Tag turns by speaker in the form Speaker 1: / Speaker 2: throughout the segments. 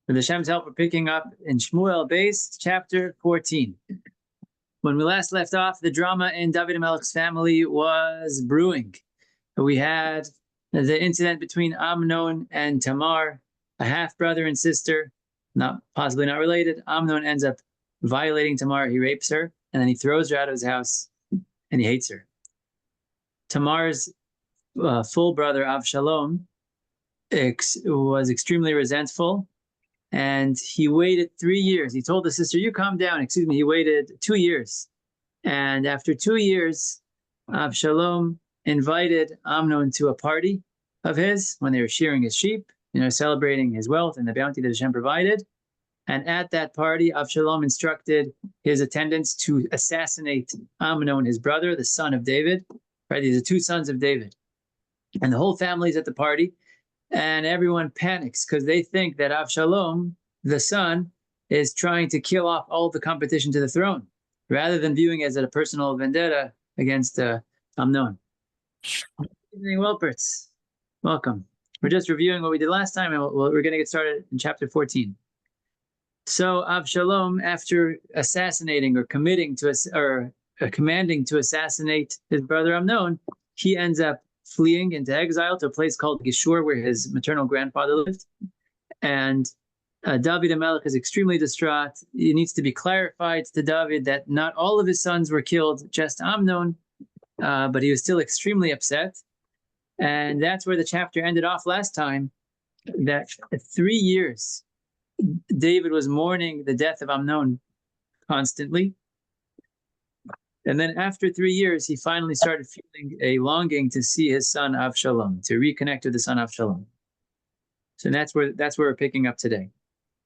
Speaker 1: With Hashem's help, we're picking up in Shmuel base, chapter 14. When we last left off, the drama in David HaMelech's family was brewing. We had the incident between Amnon and Tamar, a half-brother and sister, possibly not related. Amnon ends up violating Tamar. He rapes her, and then he throws her out of his house, and he hates her. Tamar's full brother, Avshalom, was extremely resentful, and he waited 3 years. He told the sister, you calm down. He waited 2 years. And after 2 years, Avshalom invited Amnon to a party of his when they were shearing his sheep, celebrating his wealth and the bounty that Hashem provided. And at that party, Avshalom instructed his attendants to assassinate Amnon, his brother, the son of David. Right? These are 2 sons of David. And the whole family's at the party. And everyone panics because they think that Avshalom, the son, is trying to kill off all the competition to the throne, rather than viewing it as a personal vendetta against Amnon. Good evening, Welperts. Welcome. We're just reviewing what we did last time, and we're going to get started in chapter 14. So Avshalom, after assassinating or commanding to assassinate his brother Amnon, he ends up fleeing into exile to a place called Geshur, where his maternal grandfather lived. And David HaMelech is extremely distraught. It needs to be clarified to David that not all of his sons were killed, just Amnon, but he was still extremely upset. And that's where the chapter ended off last time, that 3 years David was mourning the death of Amnon constantly. And then after 3 years, he finally started feeling a longing to see his son Avshalom, to reconnect with the son Avshalom. So that's where we're picking up today.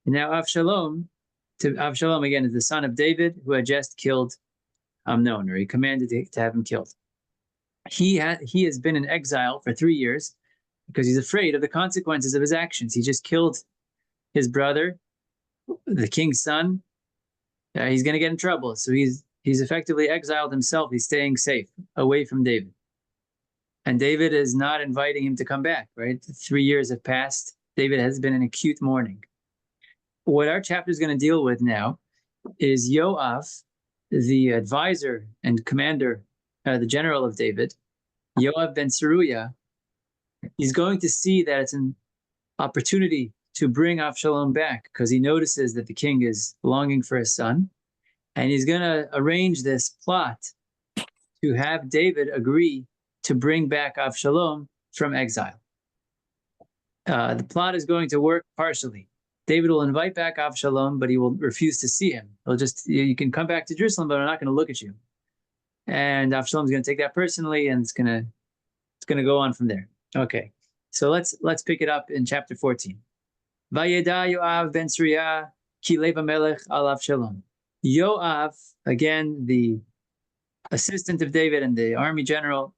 Speaker 1: And now Avshalom again is the son of David, who had just killed Amnon, or he commanded to have him killed. He has been in exile for 3 years because he's afraid of the consequences of his actions. He just killed his brother, the king's son. He's going to get in trouble. So he's effectively exiled himself. He's staying safe, away from David. And David is not inviting him to come back, right? 3 years have passed. David has been in acute mourning. What our chapter is going to deal with now is Yoav, the advisor and commander, the general of David, Yoav ben Seruya. He's going to see that it's an opportunity to bring Avshalom back because he notices that the king is longing for his son. And he's going to arrange this plot to have David agree to bring back Avshalom from exile. The plot is going to work partially. David will invite back Avshalom, but he will refuse to see him. He'll just, you can come back to Jerusalem, but I'm not going to look at you. And Avshalom's going to take that personally, and it's going to go on from there. Okay, so let's pick it up in chapter 14. Vayeda Yoav ben Seruya ki lev hamelech al Avshalom. Yoav, again, the assistant of David and the army general,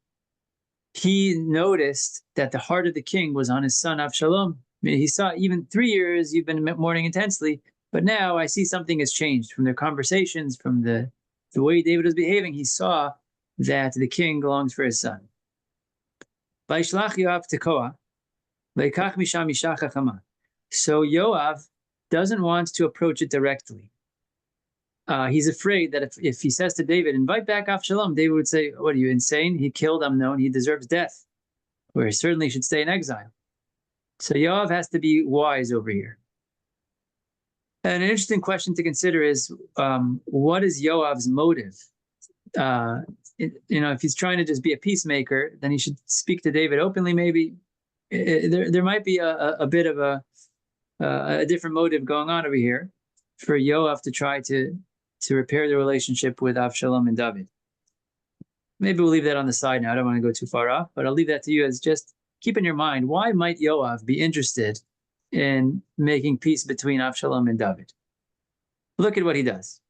Speaker 1: he noticed that the heart of the king was on his son Avshalom. I mean, he saw, even 3 years you've been mourning intensely, but now I see something has changed from their conversations, from the way David was behaving. He saw that the king longs for his son. Vaishlach Yoav tekoa, veikach misham isha chachama. So Yoav doesn't want to approach it directly. He's afraid that if he says to David, invite back Avshalom, David would say, what, are you insane? He killed Amnon. He deserves death, where he certainly should stay in exile. So Yoav has to be wise over here. And an interesting question to consider is, what is Yoav's motive? If he's trying to just be a peacemaker, then he should speak to David openly, maybe. There might be a bit of a different motive going on over here for Yoav to try to repair the relationship with Avshalom and David. Maybe we'll leave that on the side now. I don't want to go too far off, but I'll leave that to you as just keep in your mind, why might Yoav be interested in making peace between Avshalom and David? Look at what he does.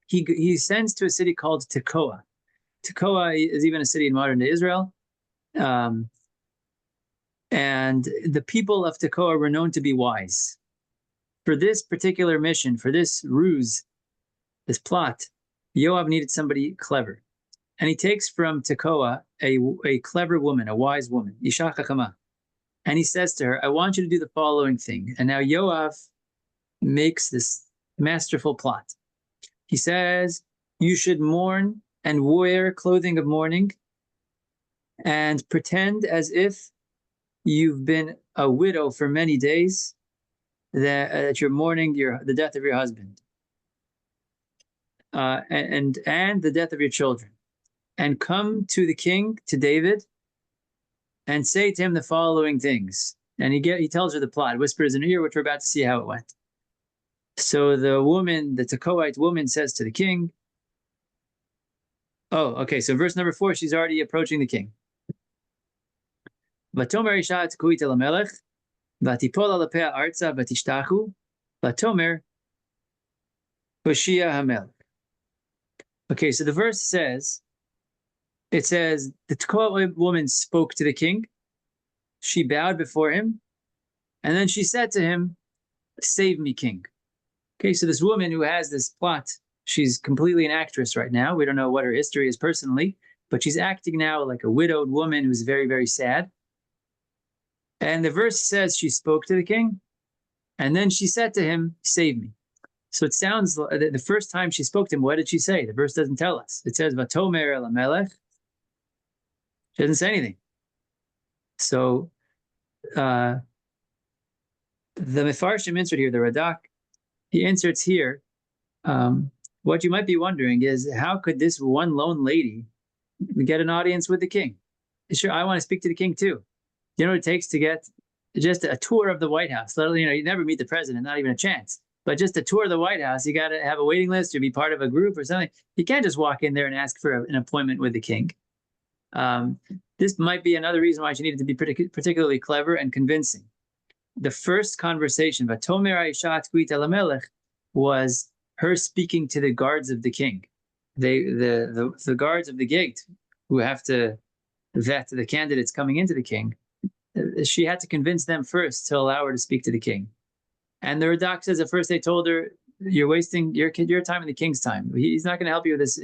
Speaker 1: He sends to a city called Tekoa. Tekoa is even a city in modern-day Israel. And the people of Tekoa were known to be wise. For this particular mission, for this ruse, this plot, Yoav needed somebody clever. And he takes from Tekoa a clever woman, a wise woman, Isha Chachama. And he says to her, I want you to do the following thing. And now Yoav makes this masterful plot. He says, you should mourn and wear clothing of mourning and pretend as if you've been a widow for many days, that you're mourning the death of your husband, and the death of your children, and come to the king, to David, and say to him the following things. And he tells her the plot, whispers in her ear, which we're about to see how it went. So the Tekoite woman says to the king, oh, okay, so verse number 4, she's already approaching the king. Vatomer isha Tekoite lamelech, vatipol alapea arza vatishtachu, vatomer Hoshea hamelech. Okay, so the verse says, the Tekoite woman spoke to the king, she bowed before him, and then she said to him, save me, king. Okay, so this woman who has this plot, she's completely an actress right now. We don't know what her history is personally, but she's acting now like a widowed woman who's very, very sad. And the verse says she spoke to the king, and then she said to him, save me. So it sounds like the first time she spoke to him, what did she say? The verse doesn't tell us. It says, Vatomer el Melech. She doesn't say anything. So the Mefarshim insert here, the Radak, he inserts here, what you might be wondering is, how could this one lone lady get an audience with the king? Sure, I want to speak to the king too. You know what it takes to get just a tour of the White House? You never meet the president, not even a chance. But just a tour of the White House, you got to have a waiting list or be part of a group or something. You can't just walk in there and ask for an appointment with the king. This might be another reason why she needed to be particularly clever and convincing. The first conversation, Vatomer Aisha Tekoite lamelech, was her speaking to the guards of the king. The guards of the gate, who have to vet the candidates coming into the king. She had to convince them first to allow her to speak to the king. And the Radak says at first they told her, you're wasting your time and the king's time. He's not going to help you with this,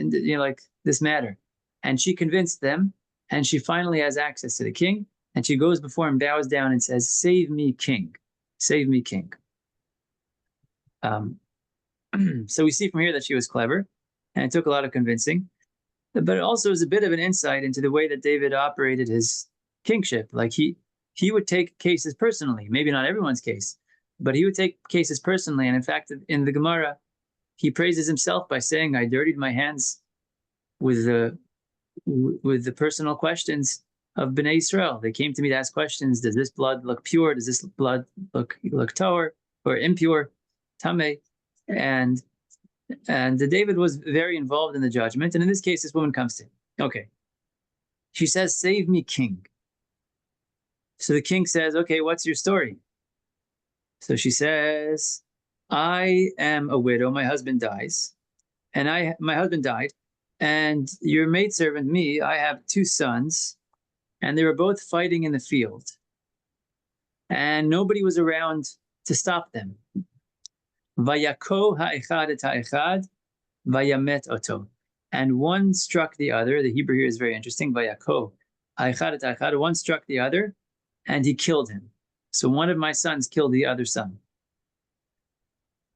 Speaker 1: this matter. And she convinced them, and she finally has access to the king, and she goes before him, bows down, and says, save me, king. Save me, king. So we see from here that she was clever, and it took a lot of convincing. But it also is a bit of an insight into the way that David operated his kingship. Like he would take cases personally, maybe not everyone's case, but he would take cases personally. And in fact, in the Gemara, he praises himself by saying, I dirtied my hands with the personal questions of Bnei Israel. They came to me to ask questions. Does this blood look pure? Does this blood look tahor or impure, tameh? And David was very involved in the judgment. And in this case, this woman comes to him. Okay. She says, save me, king. So the king says, okay, what's your story? So she says, I am a widow. My husband dies. And my husband died. And your maidservant, me, I have 2 sons. And they were both fighting in the field. And nobody was around to stop them. Vayako ha'echad et ha'echad, vayamet oto. And one struck the other. The Hebrew here is very interesting. Vayako ha'echad et ha'echad. One struck the other, and he killed him. So one of my sons killed the other son.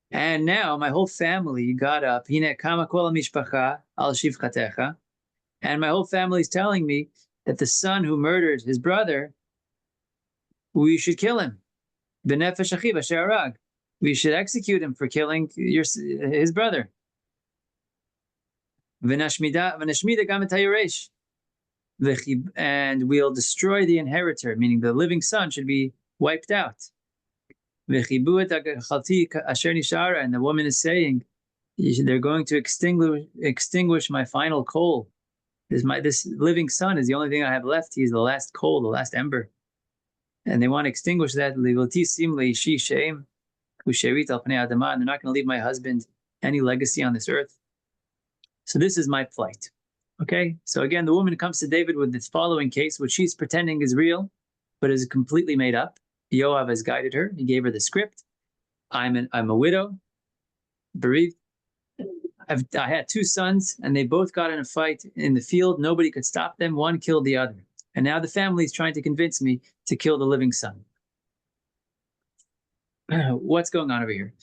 Speaker 1: And now my whole family got up. Hine kama kol mishpacha al shivchatecha. And my whole family is telling me that the son who murdered his brother, we should kill him. B'nefesh achiv asher harag. We should execute him for killing his brother. V'nashmida gam et hayoresh. And we'll destroy the inheritor, meaning the living son should be wiped out. And the woman is saying, they're going to extinguish my final coal. This living son is the only thing I have left. He's the last coal, the last ember. And they want to extinguish that. And they're not going to leave my husband any legacy on this earth. So this is my plight. Okay? So again, the woman comes to David with this following case, which she's pretending is real, but is completely made up. Yoav has guided her. He gave her the script. I'm a widow, bereaved. I had 2 sons, and they both got in a fight in the field. Nobody could stop them. One killed the other. And now the family is trying to convince me to kill the living son. What's going on over here?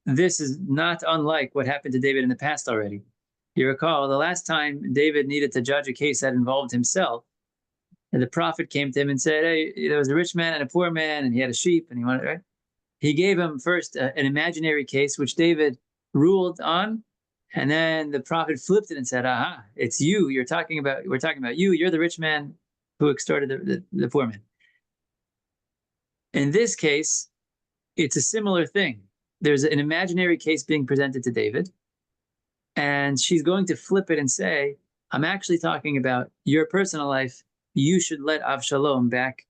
Speaker 1: this is not unlike what happened to David in the past already. You recall the last time David needed to judge a case that involved himself, and the prophet came to him and said, "Hey, there was a rich man and a poor man, and he had a sheep, and he wanted." Right? He gave him first an imaginary case, which David ruled on, and then the prophet flipped it and said, "Aha, it's you. We're talking about you. You're the rich man who extorted the poor man." In this case, it's a similar thing. There's an imaginary case being presented to David, and she's going to flip it and say, "I'm actually talking about your personal life. You should let Avshalom back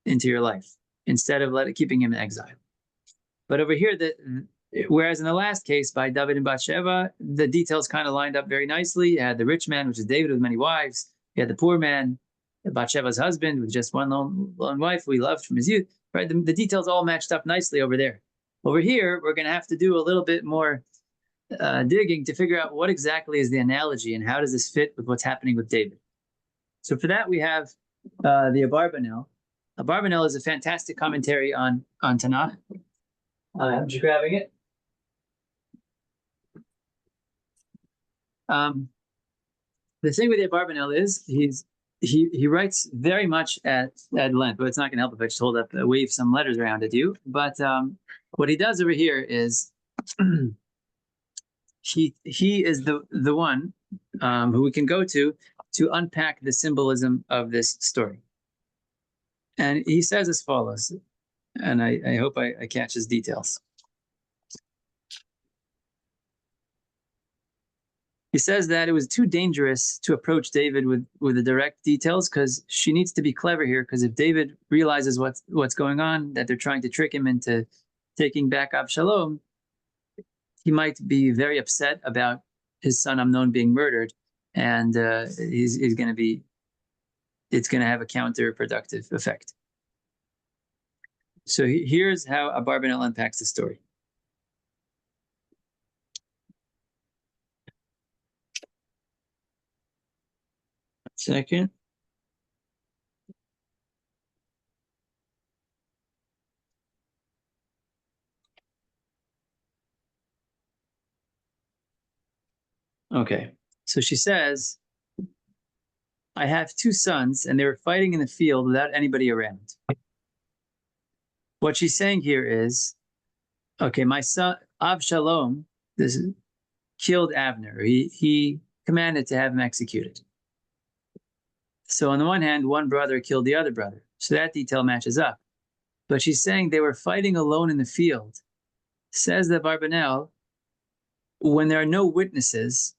Speaker 1: into your life instead of keeping him in exile." But over here, whereas in the last case by David and Bathsheba, the details kind of lined up very nicely. You had the rich man, which is David with many wives. You had the poor man, Bathsheba's husband, with just one lone wife who he loved from his youth. Right? The details all matched up nicely over there. Over here, we're going to have to do a little bit more digging to figure out what exactly is the analogy and how does this fit with what's happening with David. So for that, we have the Abarbanel. Abarbanel is a fantastic commentary on Tanakh. I'm just grabbing it. The thing with the Abarbanel is he writes very much at length, but it's not going to help if I just wave some letters around at you. But what he does over here is he is the one who we can go to unpack the symbolism of this story. And he says as follows, and I hope I catch his details. He says that it was too dangerous to approach David with the direct details because she needs to be clever here, because if David realizes what's going on, that they're trying to trick him into taking back Avshalom, he might be very upset about his son Amnon being murdered, and it's going to have a counterproductive effect. So here's how Abarbanel unpacks the story. Second. Okay, so she says, "I have two sons, and they were fighting in the field without anybody around." What she's saying here is, okay, my son Avshalom killed Abner. He commanded to have him executed. So on the one hand, one brother killed the other brother. So that detail matches up. But she's saying they were fighting alone in the field. Says the Abarbanel, when there are no witnesses,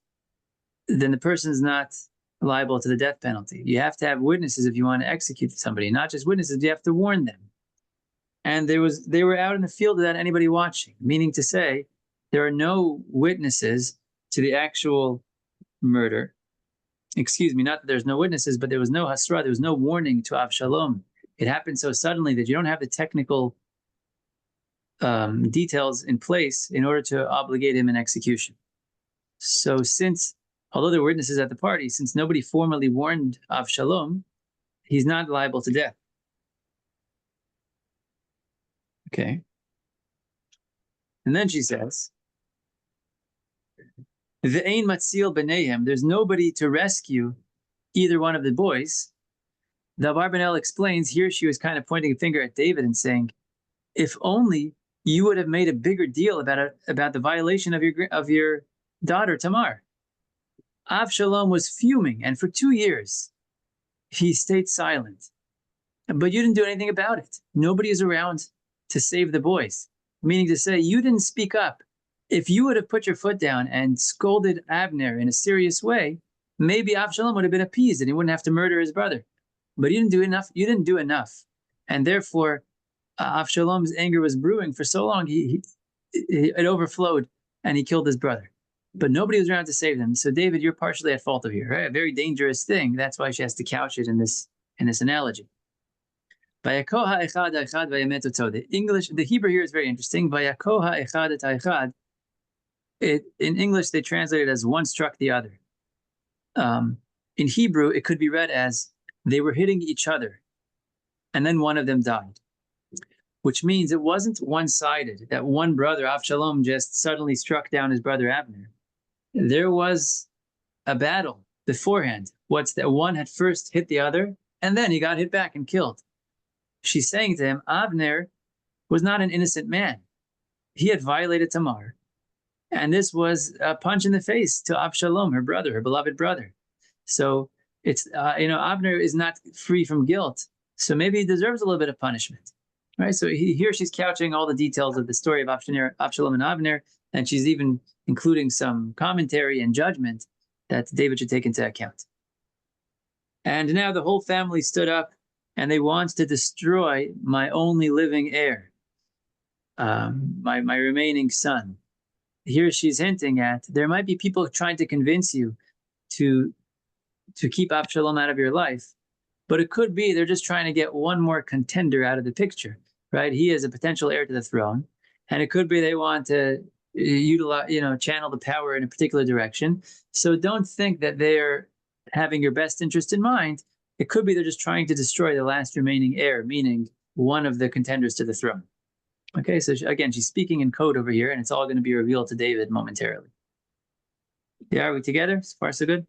Speaker 1: then the person's not liable to the death penalty. You have to have witnesses if you want to execute somebody. Not just witnesses, you have to warn them. And they were out in the field without anybody watching, meaning to say there are no witnesses to the actual murder. Excuse me, not that there's no witnesses, but there was no hasra, there was no warning to Avshalom. It happened so suddenly that you don't have the technical details in place in order to obligate him in execution. So although there were witnesses at the party, since nobody formally warned Avshalom, he's not liable to death. Okay. And then she says, "Ve'ein matzil b'neihem," there's nobody to rescue either one of the boys. The Abarbanel explains here she was kind of pointing a finger at David and saying, if only you would have made a bigger deal about the violation of your daughter Tamar. Avshalom was fuming, and for 2 years he stayed silent. But you didn't do anything about it. Nobody is around to save the boys. Meaning to say, you didn't speak up. If you would have put your foot down and scolded Abner in a serious way, maybe Avshalom would have been appeased and he wouldn't have to murder his brother. But you didn't do enough. You didn't do enough. And therefore, Avshalom's anger was brewing for so long, it overflowed and he killed his brother. But nobody was around to save them. So David, you're partially at fault over here. Right? A very dangerous thing. That's why she has to couch it in this analogy. The Hebrew here is very interesting. In English, they translate it as one struck the other. In Hebrew, it could be read as they were hitting each other, and then one of them died. which means it wasn't one-sided, that one brother, Avshalom, just suddenly struck down his brother Abner. There was a battle beforehand. What's that? One had first hit the other, and then he got hit back and killed. She's saying to him, Abner was not an innocent man. He had violated Tamar. And this was a punch in the face to Avshalom, her brother, her beloved brother. So it's, Abner is not free from guilt. So maybe he deserves a little bit of punishment. Right? So here she's couching all the details of the story of Avshalom and Abner, and she's even including some commentary and judgment that David should take into account. And now the whole family stood up, and they want to destroy my only living heir, my remaining son. Here she's hinting at there might be people trying to convince you to keep Avshalom out of your life, but it could be they're just trying to get one more contender out of the picture, right? He is a potential heir to the throne, and it could be they want to utilize, channel the power in a particular direction. So don't think that they're having your best interest in mind. It could be they're just trying to destroy the last remaining heir, meaning one of the contenders to the throne. Okay, so again, she's speaking in code over here, and it's all going to be revealed to David momentarily. Yeah, are we together? So far, so good?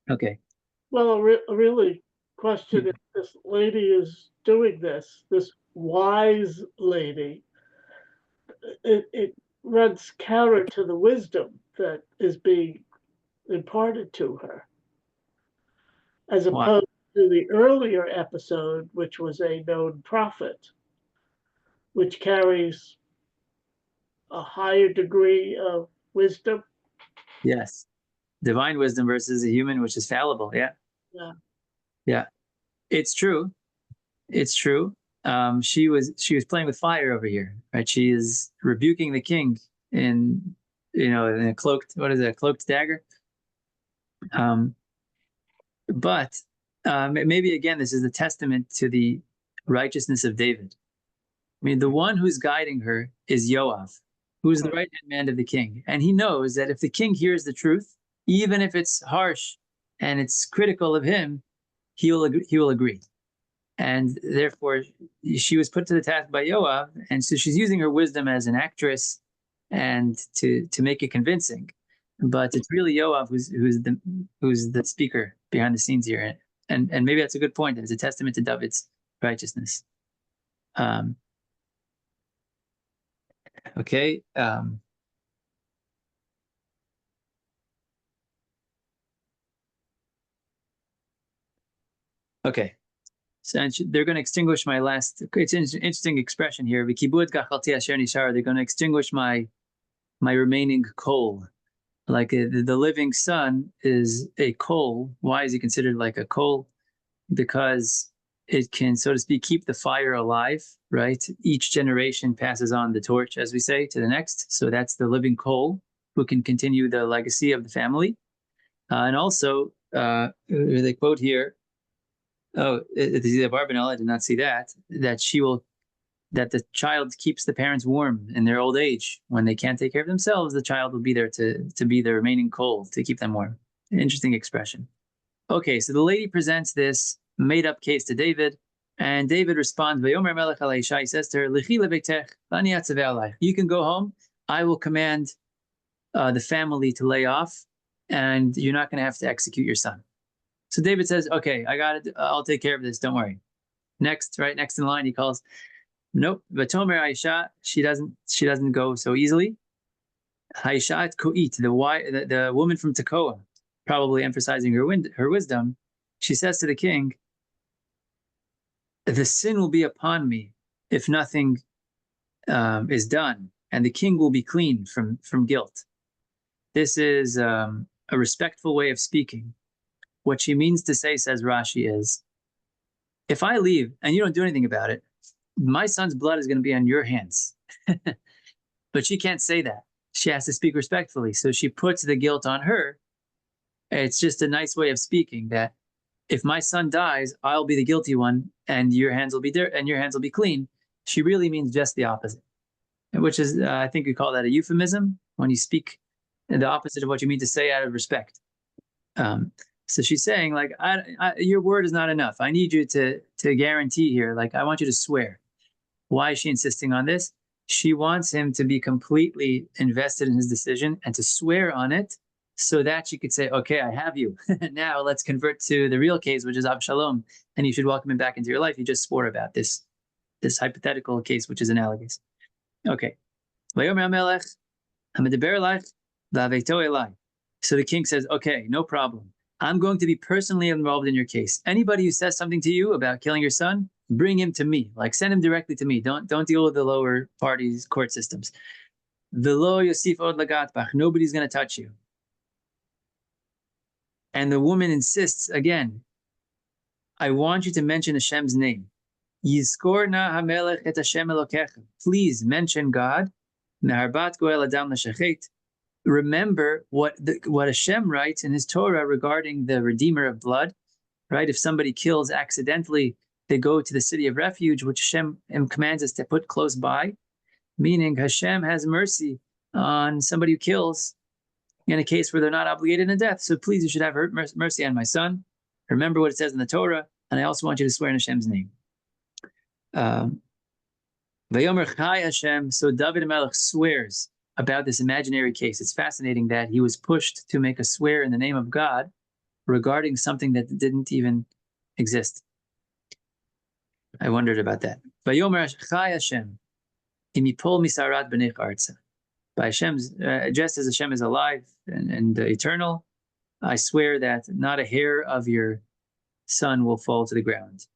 Speaker 1: Okay.
Speaker 2: Well, a really question if this lady is doing this wise lady, it runs counter to the wisdom that is being imparted to her, as opposed to the earlier episode, which was a known prophet, which carries a higher degree of wisdom.
Speaker 1: Yes. Divine wisdom versus a human, which is fallible. Yeah.
Speaker 2: Yeah.
Speaker 1: Yeah. It's true. It's true. She was playing with fire over here, right? She is rebuking the king in a cloaked, a cloaked dagger. But maybe again, this is a testament to the righteousness of David. I mean, the one who's guiding her is Yoav, who's the right-hand man of the king. And he knows that if the king hears the truth, even if it's harsh and it's critical of him, he will agree. And therefore, she was put to the task by Yoav, and so she's using her wisdom as an actress and to make it convincing. But it's really Yoav who's the speaker behind the scenes here, and maybe that's a good point. It's a testament to David's righteousness. Okay. Okay. So they're going to extinguish my last. It's an interesting expression here. They're going to extinguish my remaining coal. Like the living son is a coal. Why is he considered like a coal? Because it can, so to speak, keep the fire alive, right? Each generation passes on the torch, as we say, to the next. So that's the living coal who can continue the legacy of the family. And also, they quote here, the Barbanel, I did not see that the child keeps the parents warm in their old age. When they can't take care of themselves, the child will be there to be the remaining coal to keep them warm. Interesting expression. Okay, so the lady presents this made-up case to David, and David responds, Vayomer Melech al Isha, he says to her, Lichi lebeitech, v'ani atzaveh alayich. You can go home. I will command the family to lay off, and you're not going to have to execute your son. So David says, okay, I got it. I'll take care of this. Don't worry. Next in line, he calls, nope. Vatomer Aisha, she doesn't go so easily. Aisha et ko'it, the woman from Tekoa, probably emphasizing her wisdom. She says to the king, the sin will be upon me if nothing is done, and the king will be clean from guilt. This is a respectful way of speaking. What she means to say, says Rashi, is if I leave and you don't do anything about it, my son's blood is going to be on your hands. But she can't say that. She has to speak respectfully. So she puts the guilt on her. It's just a nice way of speaking that if my son dies, I'll be the guilty one and your hands will be dirt and your hands will be clean. She really means just the opposite, which is, I think we call that a euphemism, when you speak the opposite of what you mean to say out of respect. So she's saying, like, your word is not enough. I need you to guarantee here. Like, I want you to swear. Why is she insisting on this? She wants him to be completely invested in his decision and to swear on it so that she could say, okay, I have you. Now let's convert to the real case, which is Avshalom, and you should welcome him back into your life. You just swore about this hypothetical case, which is analogous. Okay. So the king says, okay, no problem. I'm going to be personally involved in your case. Anybody who says something to you about killing your son, bring him to me. Like, send him directly to me. Don't deal with the lower parties' court systems. V'lo yosif od lagatbach. Nobody's going to touch you. And the woman insists again, I want you to mention Hashem's name. Yizkor na hamelech et Hashem elokecha. Please mention God. Meharbat goel adam l'shachet. Remember what Hashem writes in his Torah regarding the Redeemer of blood, right? If somebody kills accidentally, they go to the city of refuge, which Hashem commands us to put close by, meaning Hashem has mercy on somebody who kills in a case where they're not obligated in death. So please, you should have mercy on my son. Remember what it says in the Torah, and I also want you to swear in Hashem's name. Vayomer Chai Hashem. So David Melech swears about this imaginary case. It's fascinating that he was pushed to make a swear in the name of God regarding something that didn't even exist. I wondered about that. Vayomer Chai Hashem. Imipol misarat b'nech arza. By Hashem's, just as Hashem is alive and eternal, I swear that not a hair of your son will fall to the ground.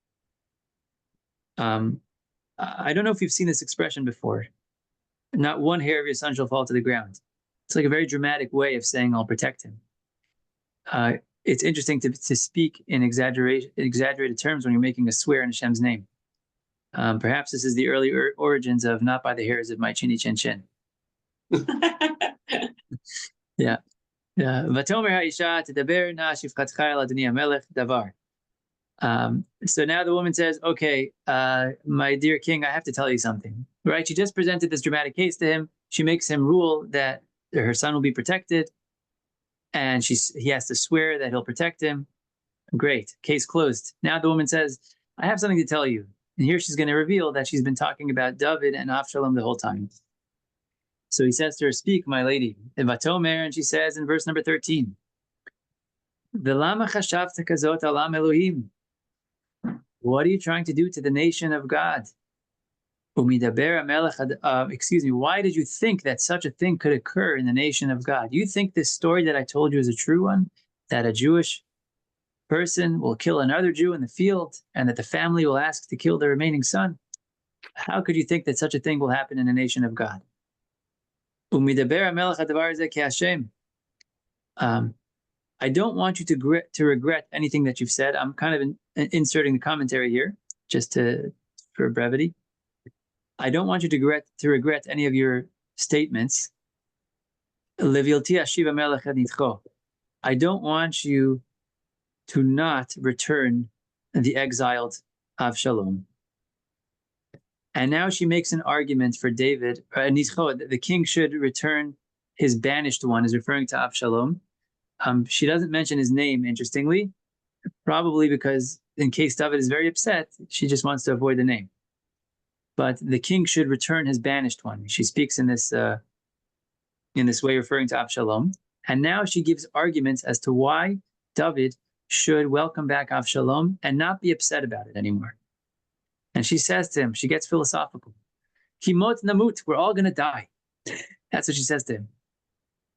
Speaker 1: I don't know if you've seen this expression before. Not one hair of your son shall fall to the ground. It's like a very dramatic way of saying I'll protect him. It's interesting to speak in exaggerated terms when you're making a swear in Hashem's name. Perhaps this is the early origins of not by the hairs of my chinny chin chin. Yeah. Vatomer ha'isha tedaber na shivchatcha el adoni hamelech davar. So now the woman says, okay, my dear king, I have to tell you something, right? She just presented this dramatic case to him. She makes him rule that her son will be protected, and he has to swear that he'll protect him. Great, case closed. Now the woman says, I have something to tell you. And here she's going to reveal that she's been talking about David and Avshalom the whole time. So he says to her, speak, my lady. And she says in verse number 13, V'lama chashavta kazot alam Elohim. What are you trying to do to the nation of God? Why did you think that such a thing could occur in the nation of God? You think this story that I told you is a true one? That a Jewish person will kill another Jew in the field and that the family will ask to kill the remaining son? How could you think that such a thing will happen in the nation of God? I don't want you to regret anything that you've said. I'm kind of inserting the commentary here, just for brevity. I don't want you to regret any of your statements. I don't want you to not return the exiled Avshalom. And now she makes an argument for David. The king should return his banished one, is referring to Avshalom. She doesn't mention his name, interestingly, probably because in case David is very upset, she just wants to avoid the name. But the king should return his banished one. She speaks in this way, referring to Avshalom. And now she gives arguments as to why David should welcome back Avshalom and not be upset about it anymore. And she says to him, she gets philosophical. Kimot namut, we're all going to die. That's what she says to him.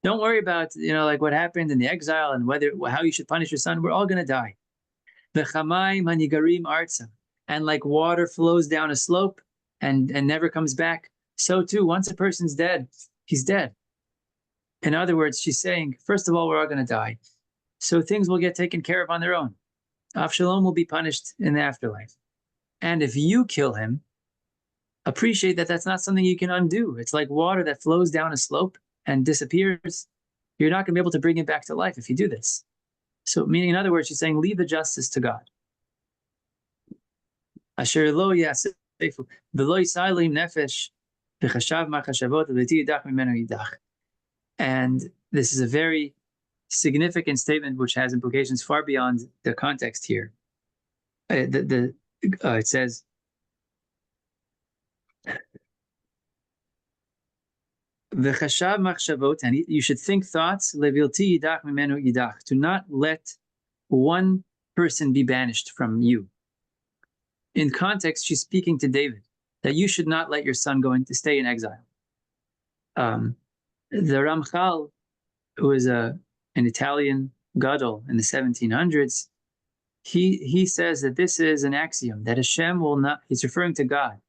Speaker 1: Don't worry about, like what happened in the exile and how you should punish your son. We're all going to die. V'chamaim hanigarim arza. And like water flows down a slope and never comes back, so too, once a person's dead, he's dead. In other words, she's saying, first of all, we're all going to die. So things will get taken care of on their own. Avshalom will be punished in the afterlife. And if you kill him, appreciate that that's not something you can undo. It's like water that flows down a slope and disappears. You're not going to be able to bring it back to life if you do this. So meaning, in other words, she's saying, leave the justice to God. Asher lo yasefu v'lo yisalim nefesh v'chashav ma'chashavot v'ti yidach mimenu yidach. And this is a very significant statement which has implications far beyond the context here. It says, V'chashav machshavot, and you should think thoughts. Levilti yidach mimenu yidach. Do not let one person be banished from you. In context, she's speaking to David that you should not let your son go to stay in exile. The Ramchal, who is an Italian gadol in the 1700s, he says that this is an axiom that Hashem will not. He's referring to God.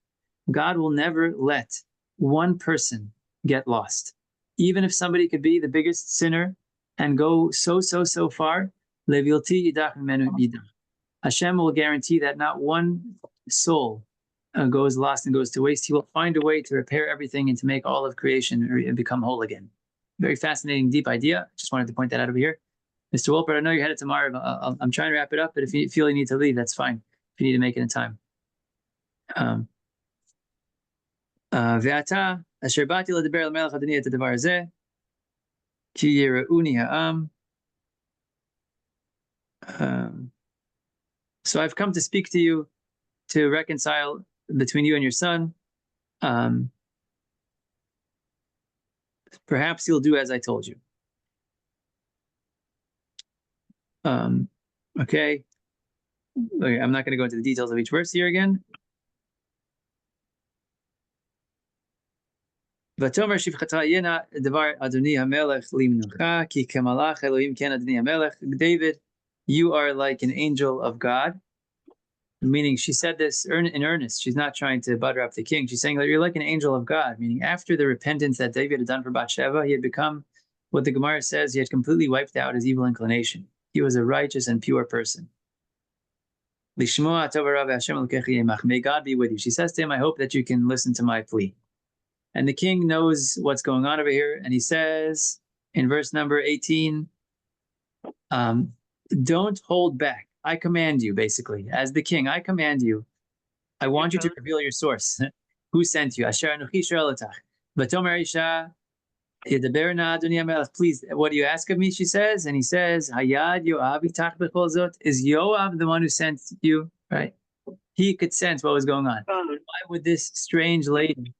Speaker 1: God will never let one person get lost, even if somebody could be the biggest sinner and go so far. Hashem will guarantee that not one soul goes lost and goes to waste. He will find a way to repair everything and to make all of creation become whole again. Very fascinating, deep idea. Just wanted to point that out over here. Mr. Wolpert, I know you're headed tomorrow. I'm trying to wrap it up, but if you feel you need to leave, that's fine. If you need to make it in time. ועתה, אשר באתי לדבר אל מלך אדוני את הדבר הזה, כי יראוני העם. So I've come to speak to you to reconcile between you and your son. Perhaps you'll do as I told you. Okay. I'm not going to go into the details of each verse here again. ותאמר שפחתה ינה דבר אדוני המלך למנוחה, כי כמלאך אלוהים כן אדוני המלך. David, you are like an angel of God. Meaning she said this in earnest. She's not trying to butter up the king. She's saying that you're like an angel of God. Meaning after the repentance that David had done for Bathsheba, he had become what the Gemara says, he had completely wiped out his evil inclination. He was a righteous and pure person. May God be with you. She says to him, I hope that you can listen to my plea. And the king knows what's going on over here. And he says in verse number 18, don't hold back. I command you, basically, as the king, I command you. I want you to reveal your source. Who sent you? Asher anuchi sha'elatach. V'tomer isha yedaber na adoni hamelech. Please, what do you ask of me? She says, and he says, Hayad Yoav itach b'chol zot. Is Yoav the one who sent you? Right? He could sense what was going on. Why would this strange lady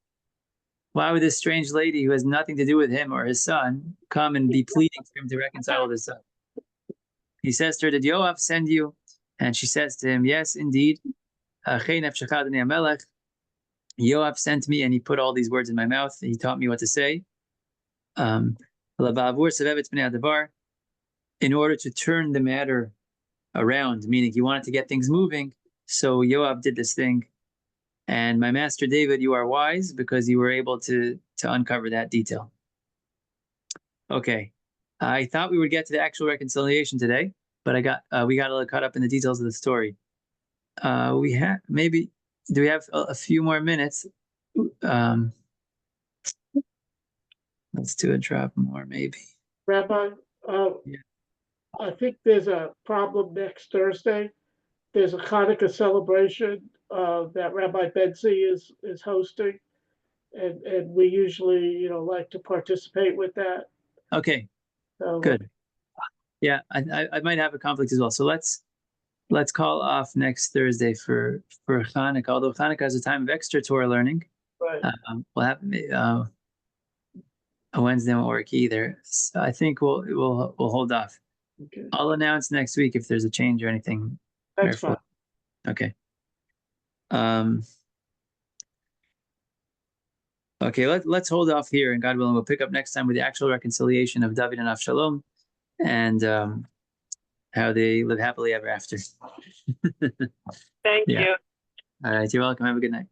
Speaker 1: who has nothing to do with him or his son come and be pleading for him to reconcile with his son? He says to her, did Yoav send you? And she says to him, yes, indeed. Yoav sent me and he put all these words in my mouth. He taught me what to say. In order to turn the matter around, meaning he wanted to get things moving. So Yoav did this thing. And my master David, you are wise because you were able to uncover that detail. Okay. I thought we would get to the actual reconciliation today, but we got a little caught up in the details of the story. Do we have a few more minutes? Let's do a drop more, maybe.
Speaker 2: Rabbi, I think there's a problem next Thursday. There's a Hanukkah celebration that Rabbi Bensy is hosting, and we usually, like to participate with that.
Speaker 1: Okay.
Speaker 2: So,
Speaker 1: good. Yeah, I might have a conflict as well. So let's call off next Thursday for Hanukkah. Although Hanukkah is a time of extra Torah learning,
Speaker 2: right.
Speaker 1: We'll have a Wednesday won't work either. So I think we'll hold off.
Speaker 2: Okay.
Speaker 1: I'll announce next week if there's a change or anything.
Speaker 2: That's fine.
Speaker 1: Okay. Okay, let's hold off here, and God willing, we'll pick up next time with the actual reconciliation of David and Avshalom, and how they live happily ever after.
Speaker 3: Thank you.
Speaker 1: All right, you're welcome. Have a good night.